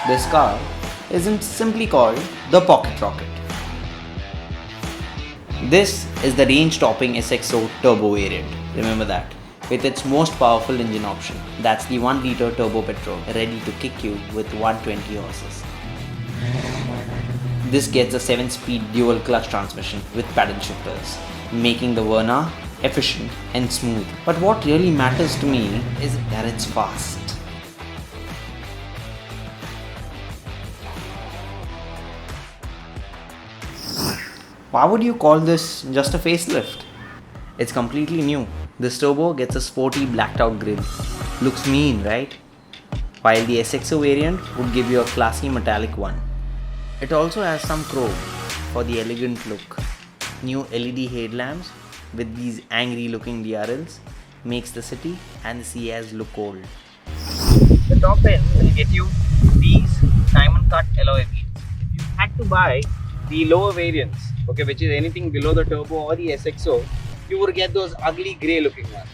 This car isn't simply called the Pocket Rocket. This is the range-topping SXO turbo variant. Remember that. With its most powerful engine option. That's the 1-liter turbo petrol ready to kick you with 120 horses. This gets a 7-speed dual clutch transmission with paddle shifters, making the Verna efficient and smooth. But what really matters to me is that it's fast. Why would you call this just a facelift? It's completely new. This turbo gets a sporty blacked out grille. Looks mean, right? While the SXO variant would give you a classy metallic one. It also has some chrome for the elegant look. New LED headlamps with these angry looking DRLs makes the city and the Ciaz look old. The top end will get you these diamond cut alloy wheels. If you had to buy the lower variants, okay, which is anything below the turbo or the SXO, you would get those ugly grey looking ones.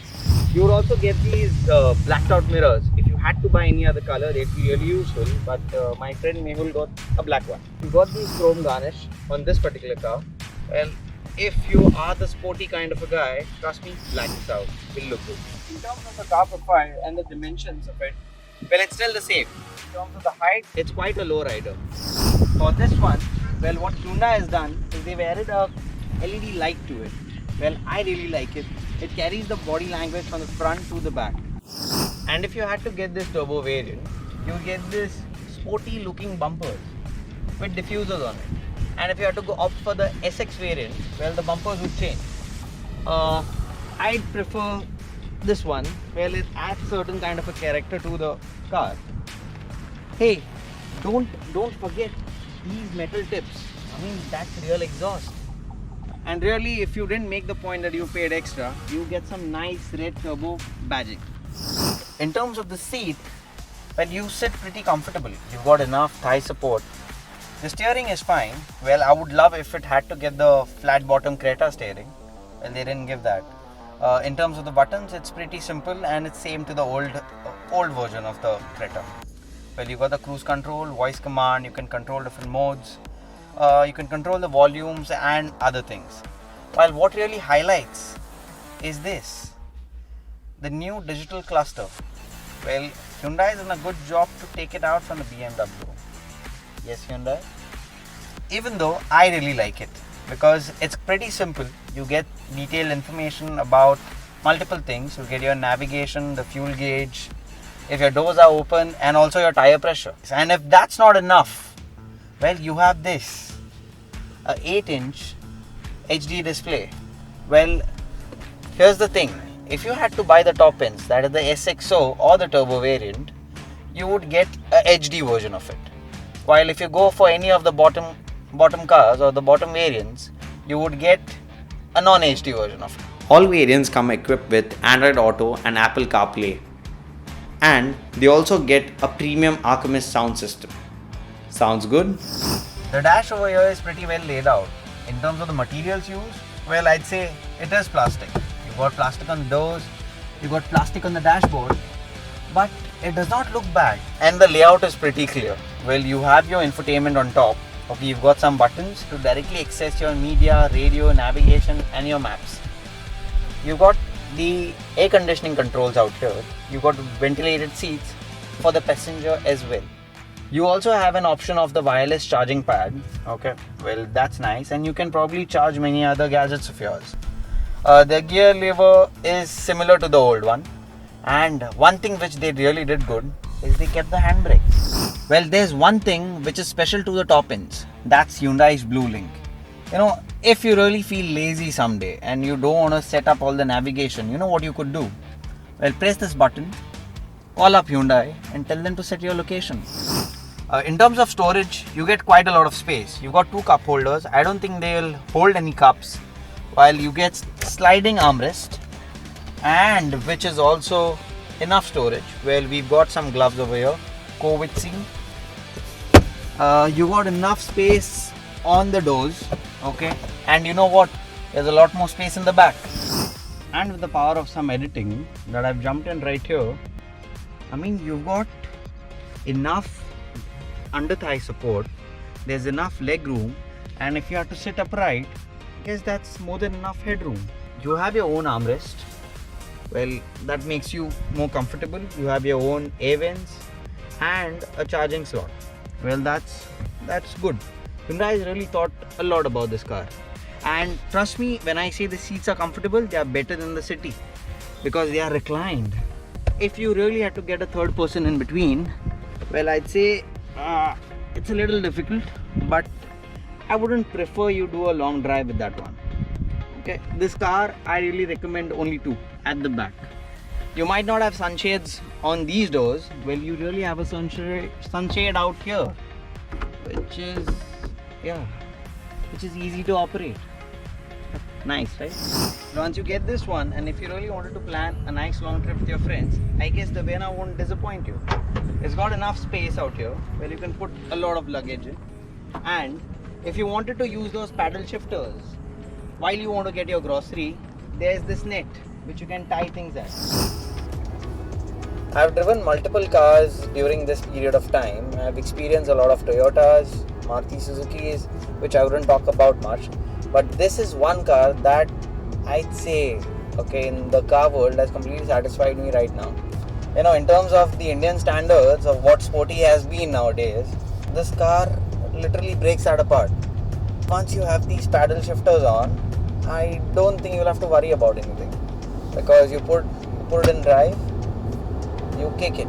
You would also get these blacked out mirrors. If you had to buy any other color, they'd be really useful, but my friend Mehul got a black one. You got these chrome garnish on this particular car. Well, if you are the sporty kind of a guy, trust me, black is out. Will look good. In terms of the car profile and the dimensions of it, well, it's still the same. In terms of the height, it's quite a low rider. For this one, well, what Hyundai has done is they've added a LED light to it. Well, I really like it. It carries the body language from the front to the back. And if you had to get this turbo variant, you get this sporty looking bumpers with diffusers on it. And if you had to go opt for the SX variant, well, the bumpers would change. I'd prefer this one. Well, it adds certain kind of a character to the car. Hey, don't forget these metal tips. I mean, that's real exhaust. And really, if you didn't make the point that you paid extra, you get some nice red turbo badging. In terms of the seat, well, you sit pretty comfortably. You've got enough thigh support. The steering is fine. Well, I would love if it had to get the flat bottom Creta steering. Well, they didn't give that. In terms of the buttons, it's pretty simple and it's same to the old version of the Creta. Well, you got the cruise control, voice command, you can control different modes. You can control the volumes and other things. While what really highlights is this, the new digital cluster. Well, Hyundai has done a good job to take it out from the BMW. Yes, Hyundai. Even though I really like it because it's pretty simple. You get detailed information about multiple things. You get your navigation, the fuel gauge, if your doors are open, and also your tire pressure. And if that's not enough, well, you have this, a 8-inch HD display. Well, here's the thing. If you had to buy the top ends, that is the SXO or the turbo variant, you would get a HD version of it. While if you go for any of the bottom cars or the bottom variants, you would get a non-HD version of it. All variants come equipped with Android Auto and Apple CarPlay. And they also get a premium Alchemist sound system. Sounds good? The dash over here is pretty well laid out. In terms of the materials used, well, I'd say it is plastic. You've got plastic on the doors, you've got plastic on the dashboard, but it does not look bad. And the layout is pretty clear. Well, you have your infotainment on top. Okay, you've got some buttons to directly access your media, radio, navigation and your maps. You've got the air conditioning controls out here. You've got ventilated seats for the passenger as well. You also have an option of the wireless charging pad. Okay, well, that's nice, and you can probably charge many other gadgets of yours. The gear lever is similar to the old one, and one thing which they really did good is they kept the handbrake. Well, there's one thing which is special to the top ends. That's Hyundai's Blue Link. You know, if you really feel lazy someday and you don't want to set up all the navigation, you know what you could do? Well, press this button, call up Hyundai and tell them to set your location. In terms of storage, you get quite a lot of space. You've got 2 cup holders. I don't think they'll hold any cups. While you get sliding armrest, and which is also enough storage. Well, we've got some gloves over here, COVID scene. You got enough space on the doors, okay, and you know what, there's a lot more space in the back. And with the power of some editing that I've jumped in right here, I mean, you've got enough under thigh support, there's enough leg room, and if you have to sit upright, I guess that's more than enough headroom. You have your own armrest. Well, that makes you more comfortable. You have your own air vents and a charging slot. Well, that's good. Hyundai has really thought a lot about this car. And trust me, when I say the seats are comfortable, they are better than the City because they are reclined. If you really had to get a third person in between, well, I'd say it's a little difficult, but I wouldn't prefer you do a long drive with that one. Okay, this car I really recommend only two at the back. You might not have sunshades on these doors. Well, you really have a sunshade out here, which is easy to operate. Nice, right? Once you get this one, and if you really wanted to plan a nice long trip with your friends, I guess the VERNA won't disappoint you. It's got enough space out here where you can put a lot of luggage in. And if you wanted to use those paddle shifters while you want to get your grocery, there's this net which you can tie things at. I've driven multiple cars during this period of time. I've experienced a lot of Toyotas, Maruti Suzukis, which I wouldn't talk about much. But this is one car that I'd say, okay, in the car world has completely satisfied me right now. You know, in terms of the Indian standards of what sporty has been nowadays, this car literally breaks that apart. Once you have these paddle shifters on, I don't think you'll have to worry about anything, because you put it in drive, you kick it,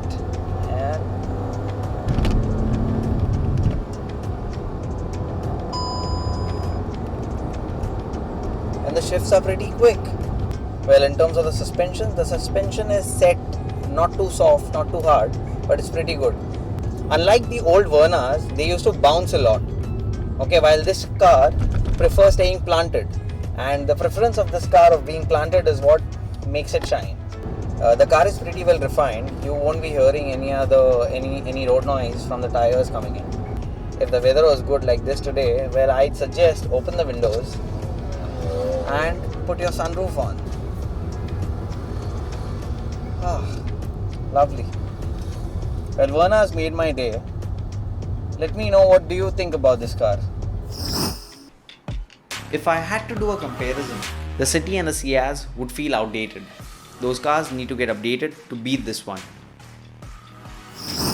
and the shifts are pretty quick. Well, in terms of the suspension is set not too soft, not too hard, but it's pretty good. Unlike the old Vernas, they used to bounce a lot. Okay, while this car prefers staying planted, and the preference of this car of being planted is what makes it shine. The car is pretty well refined. You won't be hearing any road noise from the tires coming in. If the weather was good like this today, well, I'd suggest open the windows and put your sunroof on. Lovely. Well, Verna has made my day. Let me know, what do you think about this car? If I had to do a comparison, the City and the Ciaz would feel outdated. Those cars need to get updated to beat this one.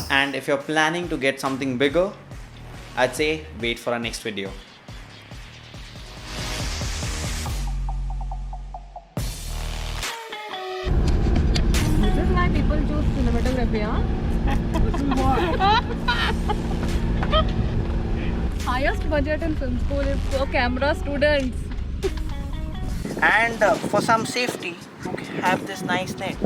And if you're planning to get something bigger, I'd say wait for our next video. This is why people choose cinematography, huh? Highest budget in film school is for camera students. And for some safety, you have this nice net.